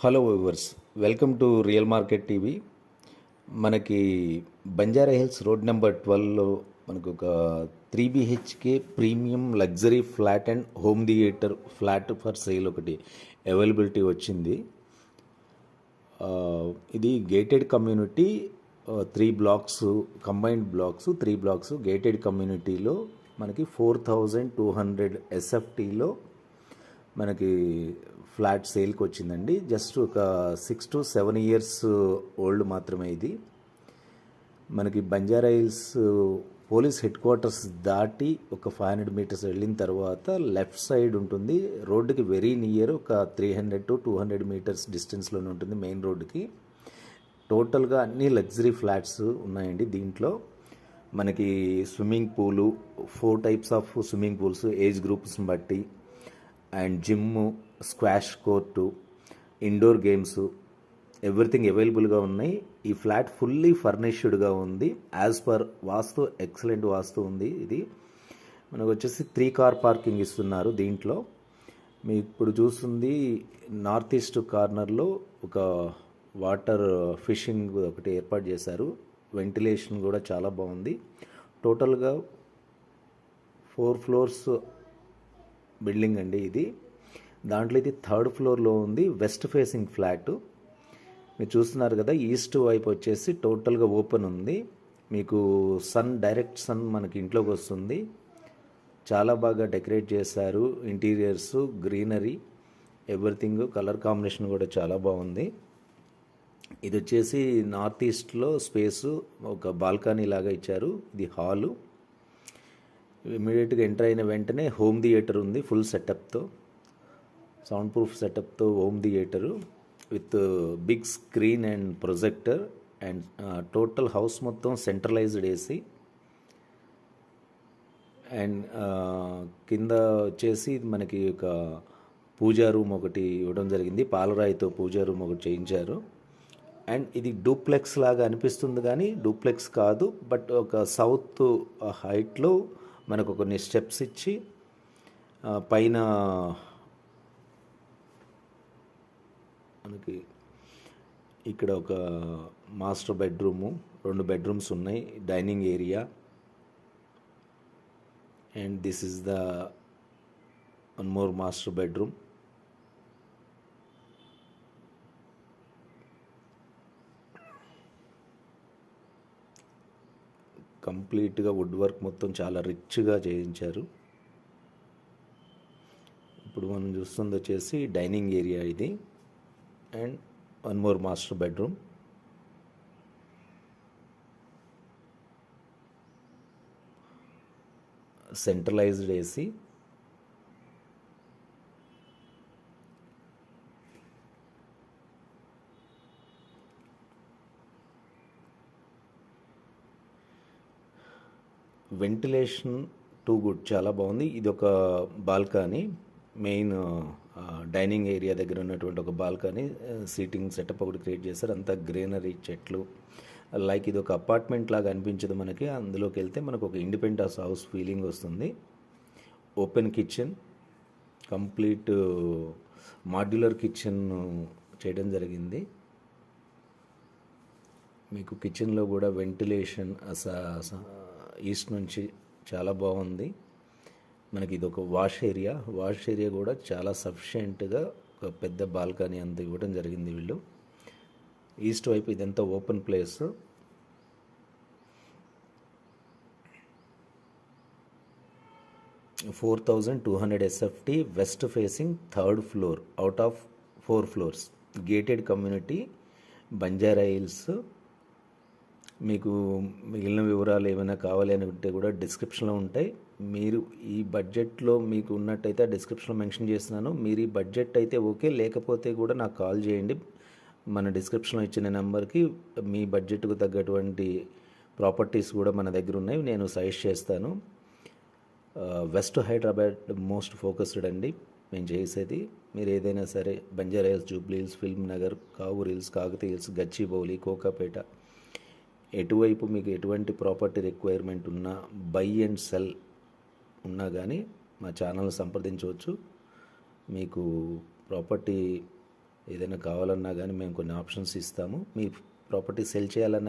Hello viewers, welcome to real market TV. మనకి Banjara hills road number 12లో మనకు ఒక 3 BHK premium luxury flat and home theatre flat for sale ఒకటి availability వచ్చింది. ఇది gated community, 3 blocks, combined blocks, 3 blocks gated కమ్యూనిటీలో మనకి 4200 SFTలో మనకి flat సేల్కి వచ్చిందండి. జస్ట్ ఒక 6 to 7 years ఓల్డ్ మాత్రమే ఇది. మనకి Banjara hills police head quarters దాటి ఒక 500 meters వెళ్ళిన తర్వాత లెఫ్ట్ సైడ్ ఉంటుంది. రోడ్డుకి వెరీ నియర్, ఒక 300 to 200 meters డిస్టెన్స్లోనే ఉంటుంది మెయిన్ రోడ్డుకి. టోటల్గా అన్ని లగ్జరీ ఫ్లాట్స్ ఉన్నాయండి. దీంట్లో మనకి swimming pool, 4 types of swimming pools age గ్రూప్స్ని బట్టి, and gym, squash court, indoor games, everything అవైలబుల్గా ఉన్నాయి. ఈ ఫ్లాట్ ఫుల్లీ ఫర్నిష్డ్గా ఉంది. As per vastu excellent vastu ఉంది. ఇది మనకు వచ్చేసి 3 car పార్కింగ్ ఇస్తున్నారు. దీంట్లో మీరు ఇప్పుడు చూస్తుంది నార్త్ ఈస్ట్ కార్నర్లో ఒక వాటర్ ఫిషింగ్ ఒకటి ఏర్పాటు చేశారు. వెంటిలేషన్ కూడా చాలా బాగుంది. టోటల్గా 4 floors బిల్డింగ్ అండి ఇది. దాంట్లో ఇది 3rd floorలో ఉంది. వెస్ట్ ఫేసింగ్ ఫ్లాట్ మీరు చూస్తున్నారు కదా. ఈస్ట్ వైపు వచ్చేసి టోటల్గా ఓపెన్ ఉంది. మీకు డైరెక్ట్ సన్ మనకి ఇంట్లోకి వస్తుంది. చాలా బాగా డెకరేట్ చేశారు. Interiors, greenery, everything, colour combination కూడా చాలా బాగుంది. ఇది వచ్చేసి నార్త్ ఈస్ట్లో స్పేసు, ఒక బాల్కనీ లాగా ఇచ్చారు. ఇది హాలు. ఇమీడియట్గా ఎంటర్ అయిన వెంటనే హోమ్ థియేటర్ ఉంది. ఫుల్ సెటప్తో, సౌండ్ ప్రూఫ్ సెటప్తో home theatre with big screen and projector. And total house మొత్తం సెంట్రలైజ్డ్ ఏసీ. అండ్ కింద వచ్చేసి మనకి ఒక పూజా రూమ్ ఒకటి ఇవ్వడం జరిగింది. పాలరాయితో పూజా రూమ్ ఒకటి చేయించారు. అండ్ ఇది డూప్లెక్స్ లాగా అనిపిస్తుంది, కానీ డూప్లెక్స్ కాదు. బట్ ఒక సౌత్ హైట్లో మనకు కొన్ని స్టెప్స్ ఇచ్చి పైన మనకి ఇక్కడ ఒక మాస్టర్ బెడ్రూము, 2 bedrooms ఉన్నాయి, dining area. And this is the one more master bedroom. కంప్లీట్గా వుడ్ వర్క్ మొత్తం చాలా రిచ్గా చేయించారు. ఇప్పుడు మనం చూస్తుంది వచ్చేసి డైనింగ్ ఏరియా ఇది. And 1 more master bedroom. Centralised AC. Ventilation too good, చాలా బాగుంది. ఇది ఒక బాల్కనీ, మెయిన్ డైనింగ్ ఏరియా దగ్గర ఉన్నటువంటి ఒక బాల్కనీ. సీటింగ్ సెటప్ ఒకటి క్రియేట్ చేశారు. అంతా గ్రీనరీ, చెట్లు. లైక్ ఇది ఒక అపార్ట్మెంట్ లాగా అనిపించదు మనకి. అందులోకి వెళ్తే మనకు ఒక ఇండిపెండెంట్ హౌస్ ఫీలింగ్ వస్తుంది. Open kitchen, complete modular kitchen చేయడం జరిగింది. మీకు కిచెన్లో కూడా వెంటిలేషన్ ఈస్ట్ నుంచి చాలా బాగుంది. మనకి ఇది ఒక వాష్ ఏరియా కూడా చాలా సఫిషియెంట్గా ఒక పెద్ద బాల్కనీ అంత ఇవ్వడం జరిగింది వీళ్ళు. ఈస్ట్ వైపు ఇదంతా open place. $4,200 SFT, west facing, 3rd floor out of 4 floors, gated community, Banjara hills. మీకు మిగిలిన వివరాలు ఏమైనా కావాలి అనుకుంటే కూడా డిస్క్రిప్షన్లో ఉంటాయి. మీరు ఈ బడ్జెట్లో మీకు ఉన్నట్టయితే డిస్క్రిప్షన్లో మెన్షన్ చేస్తున్నాను. మీరు ఈ బడ్జెట్ అయితే ఓకే, లేకపోతే కూడా నాకు కాల్ చేయండి. మన డిస్క్రిప్షన్లో ఇచ్చిన నెంబర్కి మీ బడ్జెట్కు తగ్గటువంటి ప్రాపర్టీస్ కూడా మన దగ్గర ఉన్నాయి, నేను సజెస్ట్ చేస్తాను. వెస్ట్ హైదరాబాద్ మోస్ట్ ఫోకస్డ్ అండి మేము చేసేది. మీరు ఏదైనా సరే Banjara Hills, Jubilee Hills, Film Nagar, Kavuri Hills, Kakatiya Hills, Gachibowli, Kokapet, ఎటువైపు మీకు ఎటువంటి ప్రాపర్టీ రిక్వైర్మెంట్ ఉన్నా, బై అండ్ సెల్ ఉన్నా కానీ మా ఛానల్ సంప్రదించవచ్చు. మీకు ప్రాపర్టీ ఏదైనా కావాలన్నా కానీ మేము కొన్ని ఆప్షన్స్ ఇస్తాము. మీ ప్రాపర్టీ సెల్ చేయాలన్నా